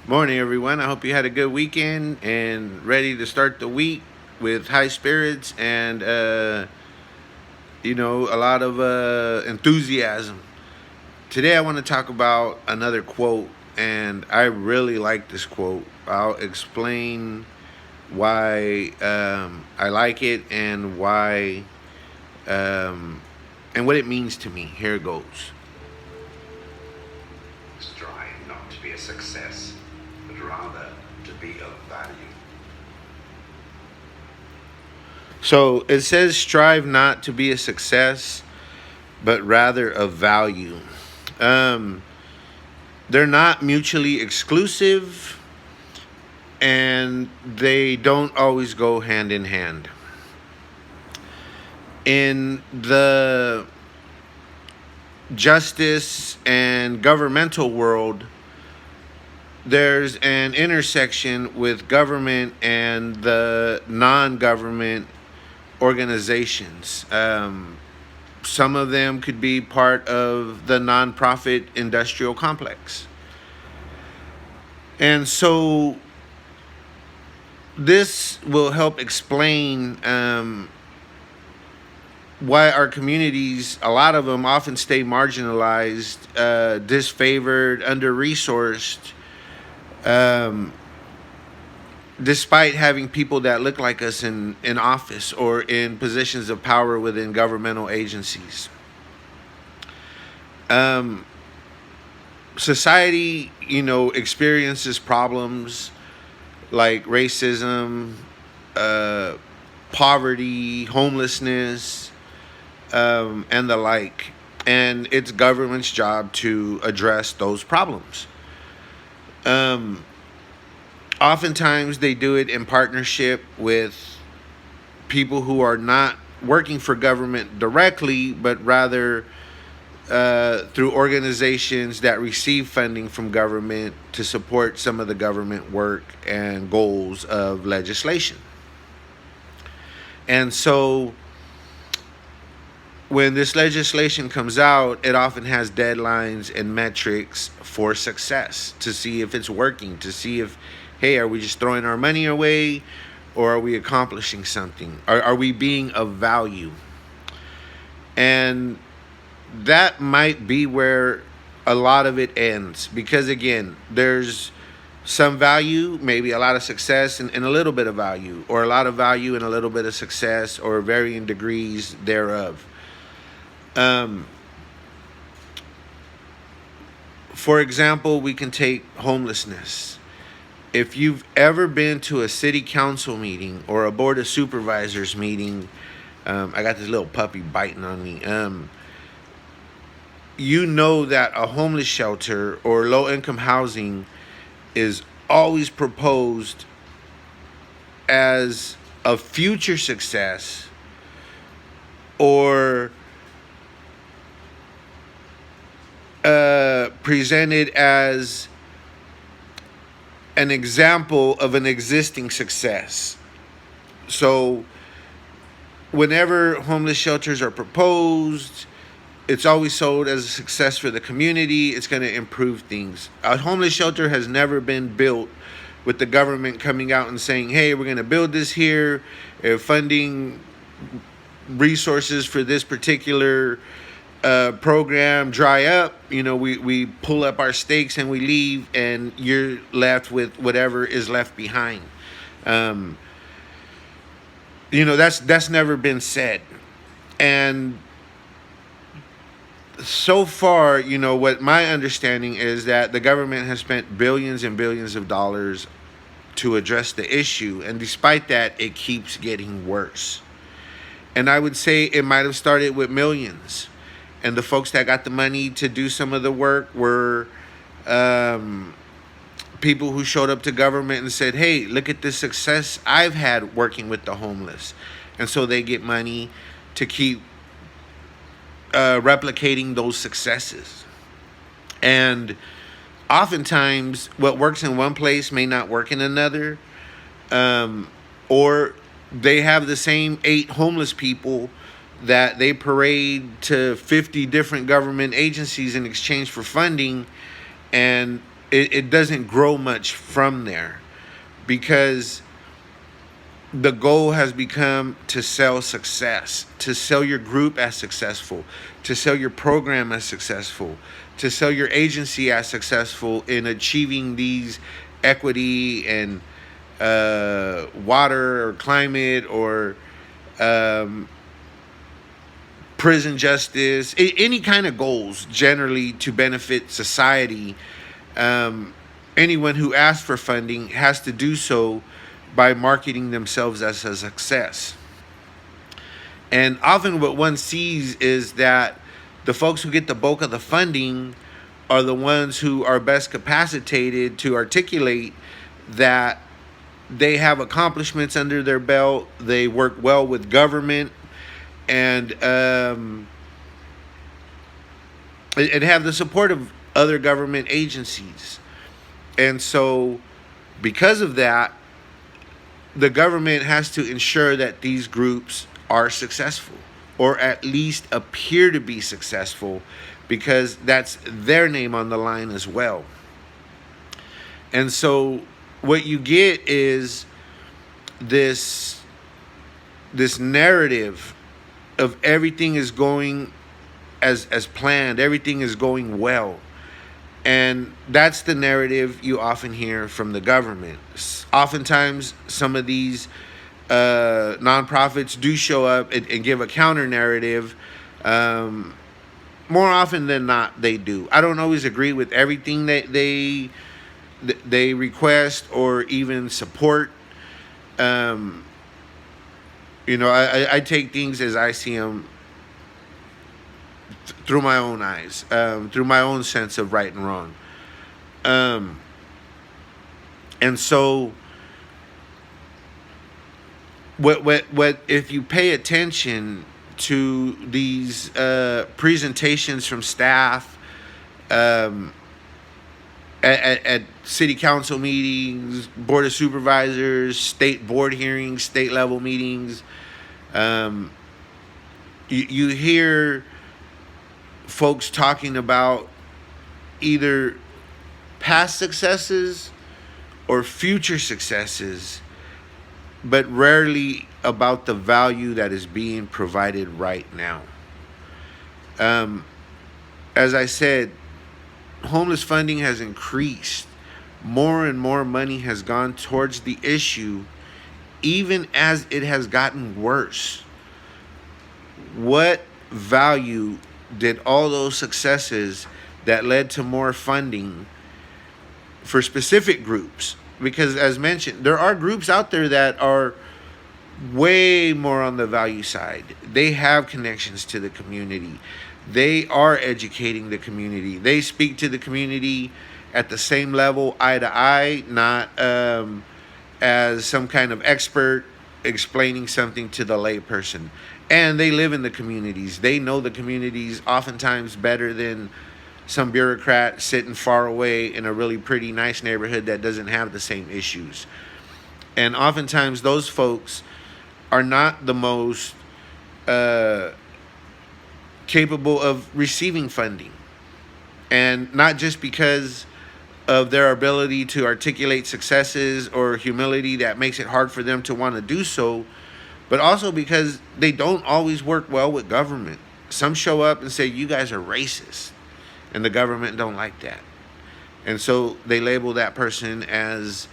Morning, everyone. I hope you had a good weekend and ready to start the week with high spirits and, a lot of enthusiasm. Today, I want to talk about another quote, and I really like this quote. I'll explain why I like it and why um, and what it means to me. Here it goes. Strive not to be a success, but rather to be of value. So it says, strive not to be a success, but rather of value. Um, they're not mutually exclusive, and they don't always go hand in hand. In the justice and governmental world, there's an intersection with government and the non government organizations. Some of them could be part of the nonprofit industrial complex. And so this will help explain why our communities, a lot of them, often stay marginalized, disfavored, under resourced, um, despite having people that look like us in office or in positions of power within governmental agencies. Um, Society, experiences problems like racism, uh, poverty, homelessness, and the like. And it's government's job to address those problems. Um, Oftentimes, they do it in partnership with people who are not working for government directly, but rather through organizations that receive funding from government to support some of the government work and goals of legislation. And so when this legislation comes out, it often has deadlines and metrics for success to see if it's working, to see if, hey, are we just throwing our money away or are we accomplishing something? Are we being of value? And that might be where a lot of it ends because, again, there's some value, maybe a lot of success and a little bit of value, or a lot of value and a little bit of success, or varying degrees thereof. Um, for example, we can take homelessness. If you've ever been to a city council meeting or a board of supervisors meeting, I got this little puppy biting on me. You know that a homeless shelter or low income housing is always proposed as a future success, or presented as an example of an existing success. So whenever homeless shelters are proposed, it's always sold as a success for the community. It's going to improve things. A homeless shelter has never been built with the government coming out and saying, hey, we're going to build this here, funding resources for this particular program dry up. We pull up our stakes and we leave, and you're left with whatever is left behind. Um, that's never been said. And so far, what my understanding is that the government has spent billions and billions of dollars to address the issue. And despite that, it keeps getting worse. And I would say it might have started with millions. And the folks that got the money to do some of the work were people who showed up to government and said, hey, look at the success I've had working with the homeless. And so they get money to keep replicating those successes. And oftentimes, what works in one place may not work in another, or they have the same 8 homeless people that they parade to 50 different government agencies in exchange for funding, and it doesn't grow much from there, because the goal has become to sell success, to sell your group as successful, to sell your program as successful, to sell your agency as successful in achieving these equity and water or climate or um, prison justice, any kind of goals generally to benefit society. um, Anyone who asks for funding has to do so by marketing themselves as a success. And often what one sees is that the folks who get the bulk of the funding are the ones who are best capacitated to articulate that they have accomplishments under their belt, they work well with government, and have the support of other government agencies. And so, because of that, the government has to ensure that these groups are successful, or at least appear to be successful, because that's their name on the line as well. And so what you get is this this narrative of everything is going as planned, everything is going well. And that's the narrative you often hear from the government. Oftentimes, some of these nonprofits do show up and give a counter narrative. Um, More often than not, they do. I don't always agree with everything that they request or even support. Um, I take things as I see them through my own eyes, through my own sense of right and wrong. Um, and so, what if you pay attention to these presentations from staff um, at city council meetings, board of supervisors, state board hearings, state level meetings, um, you hear folks talking about either past successes or future successes, but rarely about the value that is being provided right now. Um, as I said, homeless funding has increased. More and more money has gone towards the issue, even as it has gotten worse. What value did all those successes that led to more funding for specific groups? Because, as mentioned, there are groups out there that are way more on the value side. They have connections to the community. They are educating the community. They speak to the community at the same level, eye to eye, not as some kind of expert explaining something to the layperson. And they live in the communities. They know the communities oftentimes better than some bureaucrat sitting far away in a really pretty nice neighborhood that doesn't have the same issues. And oftentimes those folks are not the most uh, capable of receiving funding. And not just because of their ability to articulate successes or humility that makes it hard for them to want to do so, but also because they don't always work well with government. Some show up and say, "You guys are racist," and the government don't like that. And so they label that person as,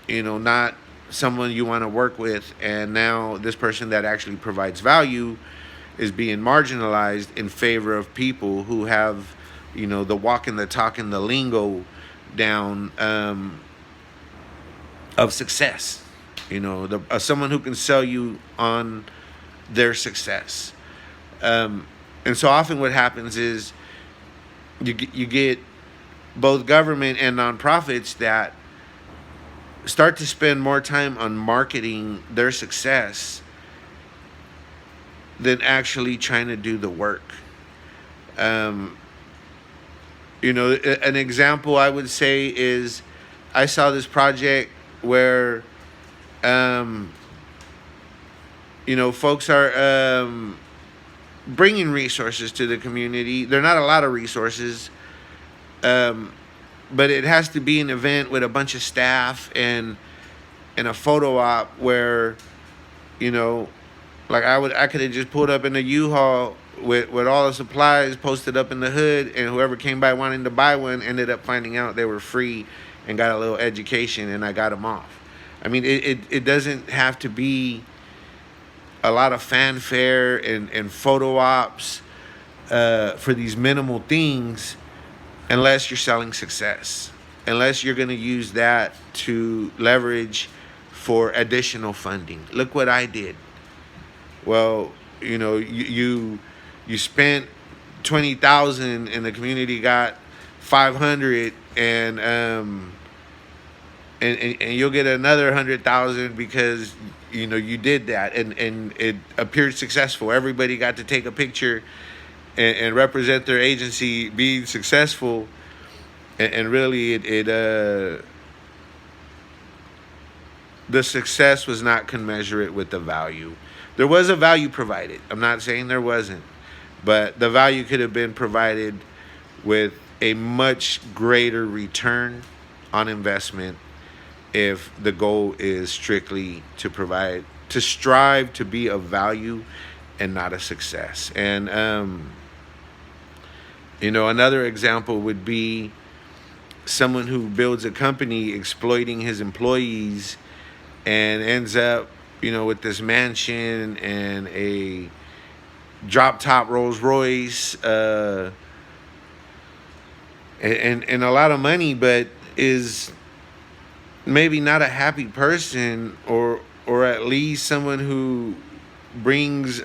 not someone you want to work with. And now this person that actually provides value is being marginalized in favor of people who have, the walk and the talk and the lingo down of success. Someone who can sell you on their success. And so often what happens is you get both government and nonprofits that start to spend more time on marketing their success than actually trying to do the work. Um, an example I would say is I saw this project where, folks are bringing resources to the community. They're not a lot of resources, but it has to be an event with a bunch of staff and a photo op where, you know, like I could have just pulled up in the U-Haul with all the supplies posted up in the hood, and whoever came by wanting to buy one ended up finding out they were free and got a little education, and I got them off. I mean, it doesn't have to be a lot of fanfare and photo ops for these minimal things, unless you're selling success, unless you're going to use that to leverage for additional funding. Look what I did. Well, you spent 20,000 and the community got 500, and you'll get another 100,000 because you did that, and it appeared successful. Everybody got to take a picture and represent their agency being successful, and really the success was not commensurate with the value. There was a value provided. I'm not saying there wasn't, but the value could have been provided with a much greater return on investment if the goal is strictly to strive to be of value and not a success. And another example would be someone who builds a company exploiting his employees and ends up, with this mansion and a drop top Rolls Royce, and a lot of money, but is maybe not a happy person, or at least someone who brings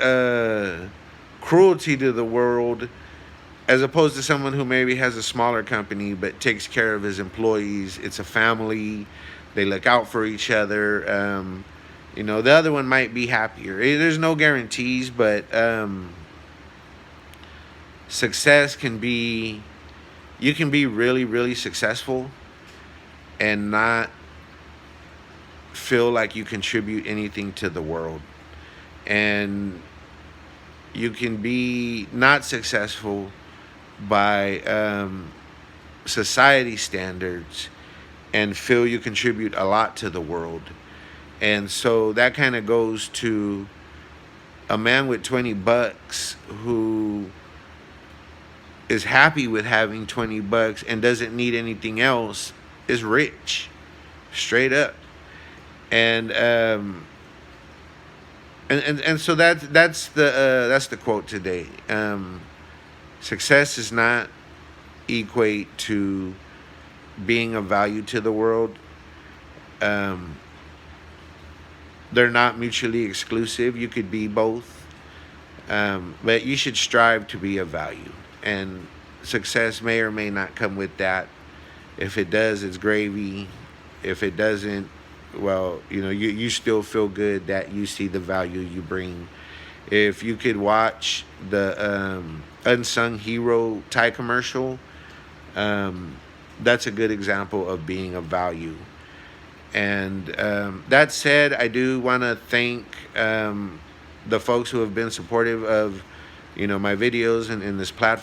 cruelty to the world, as opposed to someone who maybe has a smaller company but takes care of his employees. It's a family. They look out for each other. The other one might be happier. There's no guarantees, but success can be, you can be really, really successful and not feel like you contribute anything to the world. And you can be not successful by society standards and feel you contribute a lot to the world. And so that kind of goes to a man with $20 who is happy with having $20 and doesn't need anything else, is rich, straight up. And so that's the quote today. Success does not equate to being of value to the world. They're not mutually exclusive. You could be both, but you should strive to be of value. And success may or may not come with that. If it does, it's gravy. If it doesn't, well, you still feel good that you see the value you bring. If you could watch the Unsung Hero Thai commercial, that's a good example of being of value. And that said, I do want to thank the folks who have been supportive of my videos and in this platform.